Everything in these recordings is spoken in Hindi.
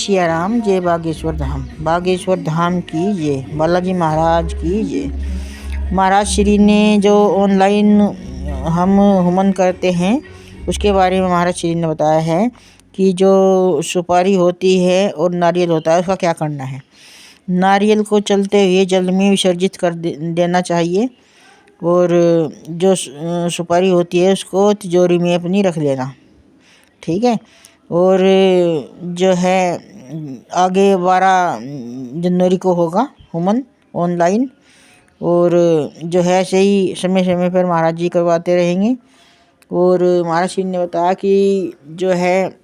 सिया राम, जय बागेश्वर धाम। बागेश्वर धाम की जय, बालाजी महाराज की जय। महाराज श्री ने जो ऑनलाइन हम हुमन करते हैं उसके बारे में महाराज श्री ने बताया है कि जो सुपारी होती है और नारियल होता है उसका क्या करना है। नारियल को चलते हुए जल में विसर्जित कर देना चाहिए और जो सुपारी होती है उसको तिजोरी में अपनी रख लेना, ठीक है। और जो है आगे 12 जनवरी को होगा हुमन ऑनलाइन, और जो है ऐसे ही समय समय पर महाराज जी करवाते रहेंगे। और महाराज जी ने बताया कि जो है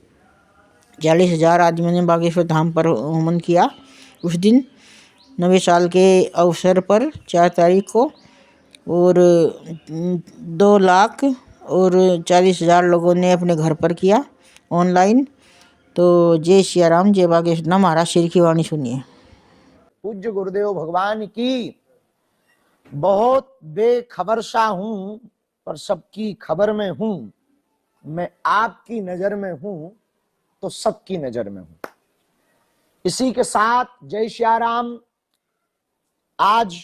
40,000 आदमियों ने बागेश्वर धाम पर हुमन किया उस दिन नवे साल के अवसर पर 4 तारीख को, और 2,40,000 लोगों ने अपने घर पर किया ऑनलाइन। तो जय सिया राम, जय बागेश्वर धाम। महाराज श्री की वाणी सुनिए। पूज्य गुरुदेव भगवान की। बहुत बेखबर सा हूं पर सबकी खबर में हूं, मैं आपकी नजर में हूं तो सबकी नजर में हूं। इसी के साथ जय सिया राम। आज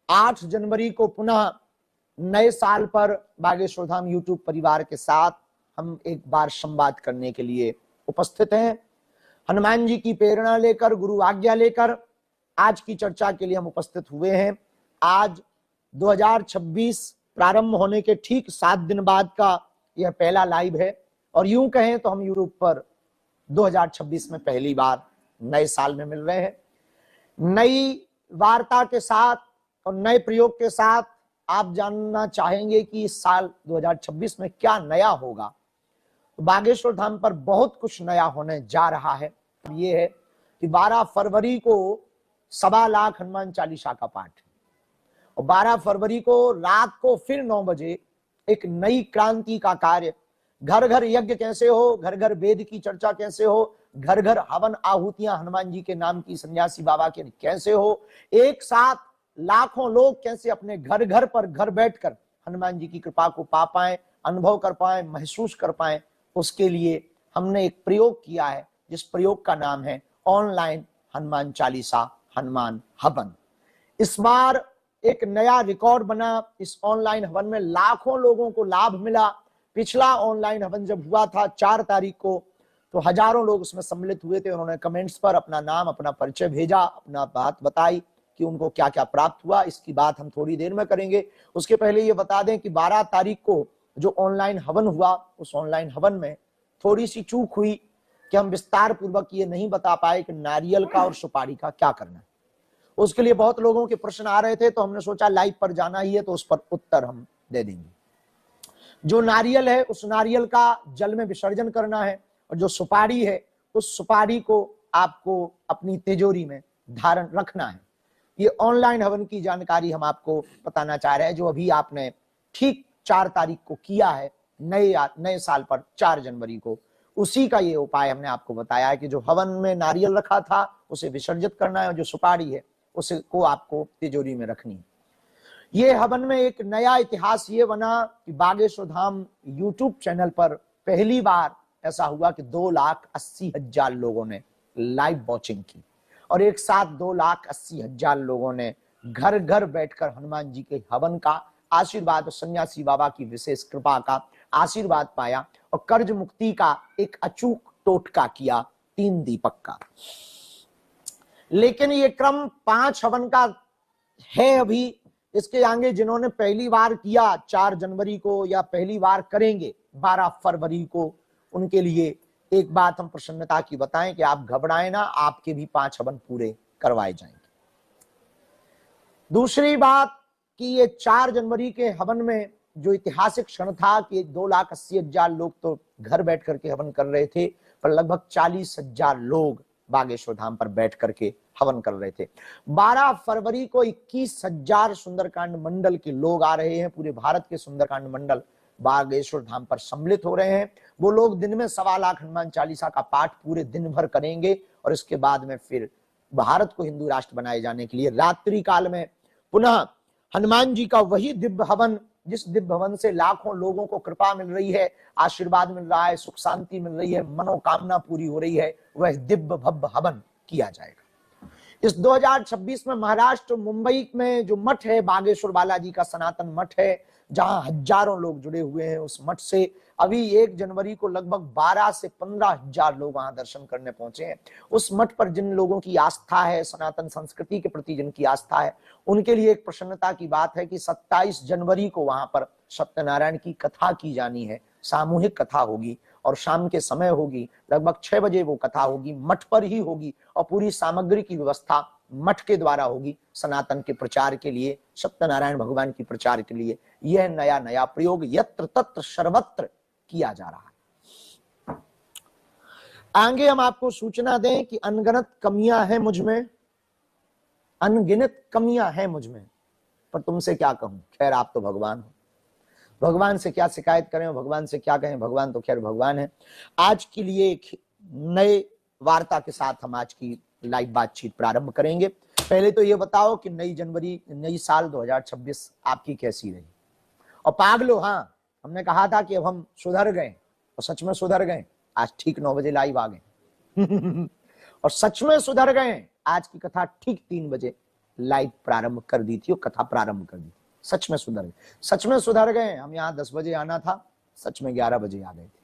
8 जनवरी को पुनः नए साल पर बागेश्वर धाम यूट्यूब परिवार के साथ हम एक बार संवाद करने के लिए उपस्थित हैं। हनुमान जी की प्रेरणा लेकर, गुरु आज्ञा लेकर आज की चर्चा के लिए हम उपस्थित हुए हैं। आज 2026 प्रारंभ होने के ठीक 7 दिन बाद का यह पहला लाइव है, और यूं कहें तो हम यूट्यूब पर 2026 में पहली बार नए साल में मिल रहे हैं। नई वार्ता के साथ और नए प्रयोग के साथ आप जानना चाहेंगे कि इस साल 2026 में क्या नया होगा। तो बागेश्वर धाम पर बहुत कुछ नया होने जा रहा है। ये है कि 12 फरवरी को 1.25 लाख हनुमान चालीसा का पाठ है, और 12 फरवरी को रात को फिर 9 बजे एक नई क्रांति का कार्य, घर घर यज्ञ कैसे हो, घर घर वेद की चर्चा कैसे हो, घर घर हवन आहुतियां हनुमान जी के नाम की सन्यासी बाबा के कैसे हो, एक साथ लाखों लोग कैसे अपने घर घर पर घर बैठकर हनुमान जी की कृपा को पा पाए, अनुभव कर पाए, महसूस कर पाए, उसके लिए हमने एक प्रयोग किया है जिस प्रयोग का नाम है ऑनलाइन हनुमान चालीसा हनुमान हवन। इस बार एक नया रिकॉर्ड बना। इस ऑनलाइन हवन में लाखों लोगों को लाभ मिला। पिछला ऑनलाइन हवन जब हुआ था 4 तारीख को, तो हजारों लोग उसमें सम्मिलित हुए थे। उन्होंने कमेंट्स पर अपना नाम, अपना परिचय भेजा, अपना बात बताई कि उनको क्या क्या प्राप्त हुआ। इसकी बात हम थोड़ी देर में करेंगे। उसके पहले ये बता दें कि 12 तारीख को जो ऑनलाइन हवन हुआ, उस ऑनलाइन हवन में थोड़ी सी चूक हुई कि हम विस्तार पूर्वक ये नहीं बता पाए कि नारियल का और सुपारी का क्या करना है। उसके लिए बहुत लोगों के प्रश्न आ रहे थे, तो हमने सोचा लाइव पर जाना ही है तो उस पर उत्तर हम दे देंगे। जो नारियल है उस नारियल का जल में विसर्जन करना है, और जो सुपारी है उस सुपारी को आपको अपनी तिजोरी में धारण रखना है। ये ऑनलाइन हवन की जानकारी हम आपको बताना चाह रहे हैं, जो अभी आपने ठीक 4 तारीख को किया है नए साल पर 4 जनवरी को। उसी का ये उपाय हमने आपको बताया है कि जो हवन में नारियल रखा था उसे विसर्जित करना है, और जो सुपारी है उसे को आपको तिजोरी में रखनी है। ये हवन में एक नया इतिहास ये बना कि बागेश्वर धाम यूट्यूब चैनल पर पहली बार ऐसा हुआ कि 2,80,000 लोगों ने लाइव वॉचिंग की, और एक साथ 2,80,000 लोगों ने घर घर बैठकर हनुमान जी के हवन का आशीर्वाद और सन्यासी बाबा की विशेष कृपा का आशीर्वाद पाया, और कर्ज मुक्ति का एक अचूक टोटका किया 3 दीपक का। लेकिन ये क्रम 5 हवन का है अभी। इसके आगे जिन्होंने पहली बार किया 4 जनवरी को, या पहली बार करेंगे 12 फरवरी को, उनके लिए एक बात हम प्रसन्नता की बताएं कि आप घबराएं ना, आपके भी 5 हवन पूरे करवाए जाएंगे। दूसरी बात कि ये 4 जनवरी के हवन में जो ऐतिहासिक क्षण था कि 2,80,000 लोग तो घर बैठ करके हवन कर रहे थे, पर लगभग 40,000 लोग बागेश्वर धाम पर बैठ करके हवन कर रहे थे। 12 फरवरी को 21,000 सुंदरकांड मंडल के लोग आ रहे हैं। पूरे भारत के सुंदरकांड मंडल बागेश्वर धाम पर सम्मिलित हो रहे हैं। वो लोग दिन में 1.25 लाख हनुमान चालीसा का पाठ पूरे दिन भर करेंगे, और इसके बाद में फिर भारत को हिंदू राष्ट्र बनाए जाने के लिए रात्रि काल में पुनः हनुमान जी का वही दिव्य हवन जिस दिव्य भवन से लाखों लोगों को कृपा मिल रही है, आशीर्वाद मिल रहा है, सुख शांति मिल रही है, मनोकामना पूरी हो रही है, वह दिव्य भव्य हवन किया जाएगा। इस 2026 में महाराष्ट्र मुंबई में जो मठ है, बागेश्वर बालाजी का सनातन मठ है, जहां हजारों लोग जुड़े हुए हैं, उस मठ से अभी 1 जनवरी को लगभग 12 से 15 हजार लोग वहां दर्शन करने पहुंचे हैं। उस मठ पर जिन लोगों की आस्था है, सनातन संस्कृति के प्रति जिनकी आस्था है, उनके लिए एक प्रसन्नता की बात है कि 27 जनवरी को वहां पर सत्यनारायण की कथा की जानी है, सामूहिक कथा होगी और शाम के समय होगी, लगभग 6 बजे वो कथा होगी, मठ पर ही होगी और पूरी सामग्री की व्यवस्था मठ के द्वारा होगी सनातन के प्रचार के लिए, सत्यनारायण भगवान की प्रचार के लिए। यह नया नया प्रयोग यत्र तत्र सर्वत्र किया जा रहा है। आगे हम आपको सूचना दें कि अनगिनत कमियां हैं मुझ में, अनगिनत कमियां हैं मुझ में, पर तुमसे क्या कहूं, खैर आप तो भगवान हो, भगवान से क्या शिकायत करें, भगवान से क्या कहें, भगवान तो खैर भगवान है। आज के लिए एक नए वार्ता के साथ हम आज की लाइव बातचीत प्रारंभ करेंगे। पहले तो ये बताओ कि नई साल 2026 आपकी कैसी रही। और पागलो, हाँ, हमने कहा था कि अब हम सुधर गए और सच में सुधर गए। आज ठीक 9 बजे लाइव आ गए और सच में सुधर गए। आज की कथा ठीक 3 बजे लाइव प्रारंभ कर दी थी और कथा प्रारंभ कर दी। सच में सुधर गए, सच में सुधर गए। हम यहाँ 10 बजे आना था, सच में 11 बजे आ गए थे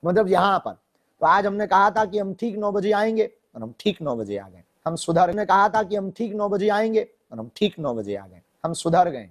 मतलब यहाँ पर। तो आज हमने कहा था कि हम ठीक 9 बजे आएंगे और हम ठीक 9 बजे आ गए। हम सुधर, ने कहा था कि हम ठीक 9 बजे आएंगे और हम ठीक 9 बजे आ गए। हम सुधर गए।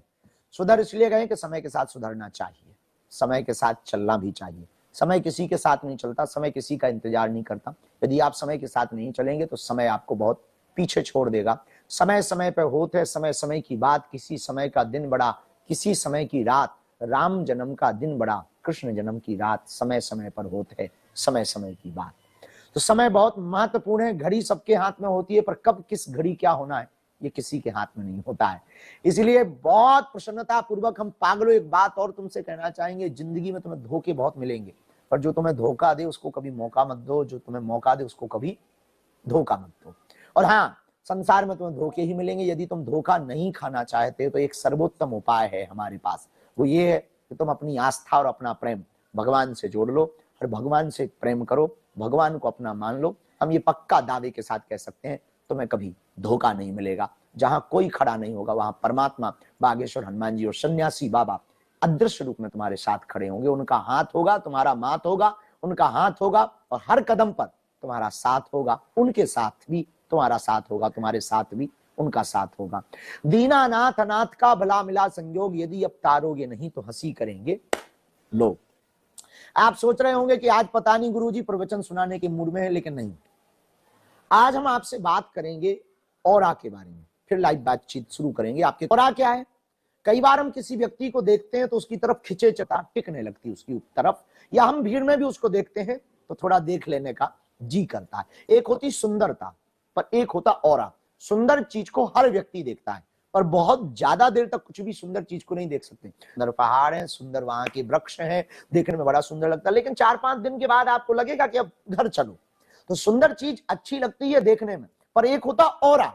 सुधर इसलिए गए कि समय के साथ सुधरना चाहिए, समय के साथ चलना भी चाहिए। समय किसी के साथ नहीं चलता, समय किसी का इंतजार नहीं करता। यदि आप समय के साथ नहीं चलेंगे तो समय आपको बहुत पीछे छोड़ देगा। समय समय पे होते, समय समय की बात, किसी समय का दिन बड़ा, किसी समय की रात, राम जन्म का दिन बड़ा, कृष्ण जन्म की रात, समय समय पर होते, समय समय की बात। तो समय बहुत महत्वपूर्ण है। घड़ी सबके हाथ में होती है, पर कब किस घड़ी क्या होना है ये किसी के हाथ में नहीं होता है। इसलिए बहुत प्रसन्नता पूर्वक हम पागलों एक बात और तुमसे कहना चाहेंगे, जिंदगी में तुम्हें धोखे बहुत मिलेंगे, पर जो तुम्हें धोखा दे उसको कभी मौका मत दो, जो तुम्हें मौका दे उसको कभी धोखा मत दो। और हाँ, संसार में तुम्हें धोखे ही मिलेंगे। यदि तुम धोखा नहीं खाना चाहते तो एक सर्वोत्तम उपाय है हमारे पास, वो ये है कि तुम अपनी आस्था और अपना प्रेम भगवान से जोड़ लो और भगवान से प्रेम करो, भगवान को अपना मान लो। हम ये पक्का दावे के साथ कह सकते हैं, तुम्हें कभी धोखा नहीं मिलेगा। जहां कोई खड़ा नहीं होगा वहां परमात्मा बागेश्वर हनुमान जी और सन्यासी बाबा अदृश्य रूप में तुम्हारे साथ खड़े होंगे। उनका हाथ होगा, तुम्हारा माथ होगा, उनका हाथ होगा और हर कदम पर तुम्हारा साथ होगा। उनके साथ भी तुम्हारा साथ होगा, तुम्हारे साथ भी उनका साथ होगा। दीनानाथ अनाथ का भला मिला संयोग, यदि अब तारोगे नहीं तो हंसी करेंगे लोग। आप सोच रहे होंगे कि आज पता नहीं गुरुजी प्रवचन सुनाने के मूड में है, लेकिन नहीं। आज हम आपसे बात करेंगे ऑरा के बारे में, फिर लाइव बातचीत शुरू करेंगे। आपके ऑरा क्या है? कई बार हम किसी व्यक्ति को देखते हैं तो उसकी तरफ खिंचे चटा टिकने लगती है उसकी तरफ, या हम भीड़ में भी उसको देखते हैं तो थोड़ा देख लेने का जी करता है। एक होती सुंदरता, पर एक होता ऑरा। सुंदर चीज को हर व्यक्ति देखता है, पर बहुत ज्यादा देर तक कुछ भी सुंदर चीज को नहीं देख सकते। सुंदर पहाड़ है, सुंदर वहां के वृक्ष हैं, देखने में बड़ा सुंदर लगता है, लेकिन 4-5 दिन के बाद आपको लगेगा कि अब घर चलो। तो सुंदर चीज अच्छी लगती है देखने में, पर एक होता ऑरा,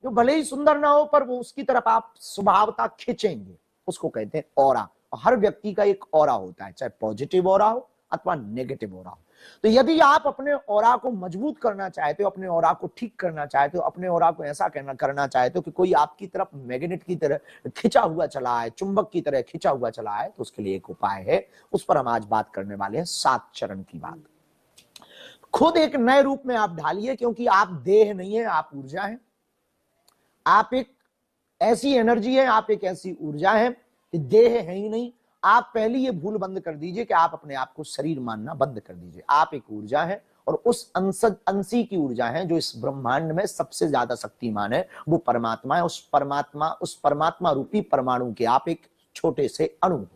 जो भले ही सुंदर ना हो पर वो उसकी तरफ आप स्वभावता खींचेंगे, उसको कहते हैं ऑरा। और हर व्यक्ति का एक ऑरा होता है, चाहे पॉजिटिव ऑरा हो अथवा नेगेटिव ऑरा हो। तो यदि आप अपने ऑरा को मजबूत करना चाहते हो, अपने ऑरा को ठीक करना चाहते हो, अपने ऑरा को ऐसा करना चाहते हो कि कोई आपकी तरफ मैग्नेट की तरह खिंचा हुआ चला है, चुंबक की तरह खिंचा हुआ चला है, तो उसके लिए एक उपाय है। उस पर हम आज बात करने वाले हैं, 7 चरण की बात। खुद एक नए रूप में आप ढालिए, क्योंकि आप देह नहीं है, आप ऊर्जा है। आप एक ऐसी एनर्जी है, आप एक ऐसी ऊर्जा है कि देह है ही नहीं। आप पहले ये भूल बंद कर दीजिए कि आप अपने आप को शरीर मानना बंद कर दीजिए। आप एक ऊर्जा है और उस अंशी की ऊर्जा है जो इस ब्रह्मांड में सबसे ज्यादा शक्तिमान है, वो परमात्मा है। उस परमात्मा रूपी परमाणु के आप एक छोटे से अणु हो।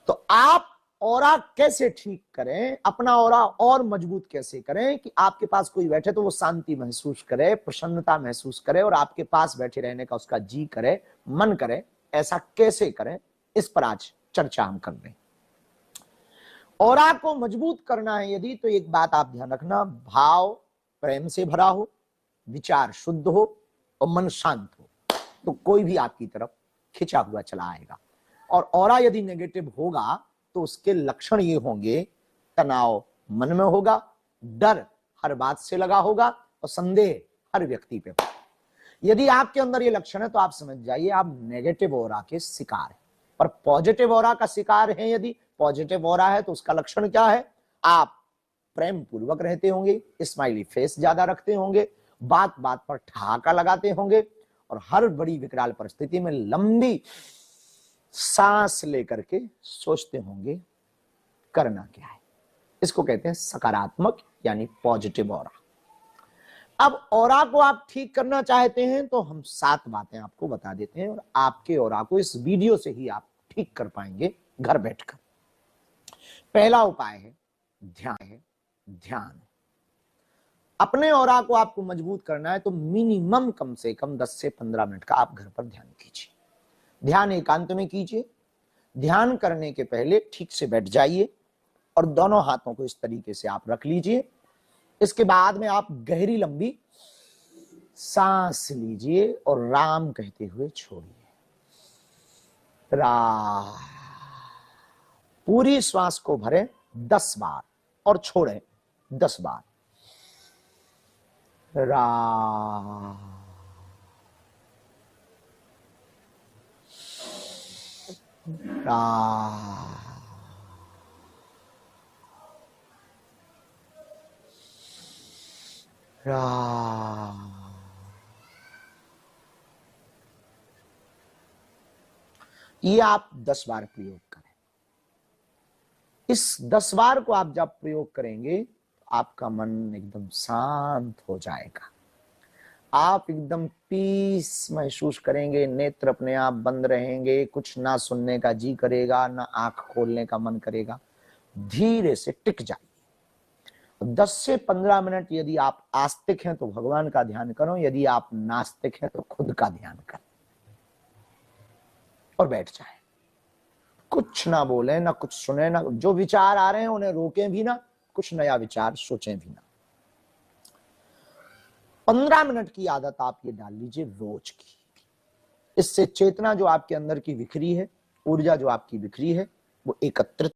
तो आप ऑरा कैसे ठीक करें, अपना ऑरा और मजबूत कैसे करें कि आपके पास कोई बैठे तो वो शांति महसूस करे, प्रसन्नता महसूस करे और आपके पास बैठे रहने का उसका जी करे, मन करे। ऐसा कैसे करें, इस पर आज चर्चा हम कर रहे हैं। ऑरा को मजबूत करना है यदि, तो एक बात आप ध्यान रखना, भाव प्रेम से भरा हो, विचार शुद्ध हो और मन शांत हो, तो कोई भी आपकी तरफ खिंचा हुआ चला आएगा। और ऑरा यदि नेगेटिव होगा तो उसके लक्षण ये होंगे, तनाव मन में होगा, डर हर बात से लगा होगा और संदेह हर व्यक्ति पे होगा। यदि आपके अंदर ये लक्षण है तो आप समझ जाइए आप नेगेटिव ऑरा के शिकार हैं। पर पॉजिटिव ऑरा का शिकार है, यदि पॉजिटिव ऑरा है तो उसका लक्षण क्या है, आप प्रेम पूर्वक रहते होंगे, स्माइली फेस ज्यादा रखते होंगे, बात बात पर ठहाका लगाते होंगे और हर बड़ी विकराल परिस्थिति में लंबी सांस लेकर के सोचते होंगे करना क्या है। इसको कहते हैं सकारात्मक यानी पॉजिटिव ऑरा। अब ऑरा को आप ठीक करना चाहते हैं तो हम 7 बातें आपको बता देते हैं और आपके ऑरा को इस वीडियो से ही आप ठीक कर पाएंगे घर बैठकर। पहला उपाय है ध्यान। अपने ऑरा को आपको मजबूत करना है तो मिनिमम कम से कम 10 से 15 मिनट का आप घर पर ध्यान कीजिए। ध्यान एकांत में कीजिए। ध्यान करने के पहले ठीक से बैठ जाइए और दोनों हाथों को इस तरीके से आप रख लीजिए। इसके बाद में आप गहरी लंबी सांस लीजिए और राम कहते हुए छोड़िए। राम। पूरी श्वास को भरें 10 बार और छोड़ें 10 बार। राम। राम। राम। ये आप 10 बार प्रयोग करें। इस 10 बार को आप जब प्रयोग करेंगे आपका मन एकदम शांत हो जाएगा। आप एकदम पीस महसूस करेंगे, नेत्र अपने आप बंद रहेंगे, कुछ ना सुनने का जी करेगा, ना आंख खोलने का मन करेगा। धीरे से टिक जाइए। 10 से 15 मिनट यदि आप आस्तिक हैं तो भगवान का ध्यान करो, यदि आप नास्तिक हैं तो खुद का ध्यान करें और बैठ जाए। कुछ ना बोले, ना कुछ सुने, ना जो विचार आ रहे हैं उन्हें रोकें भी ना, कुछ नया विचार सोचें भी ना। 15 मिनट की आदत आप ये डाल लीजिए रोज की। इससे चेतना जो आपके अंदर की बिखरी है, ऊर्जा जो आपकी बिखरी है, वो एकत्रित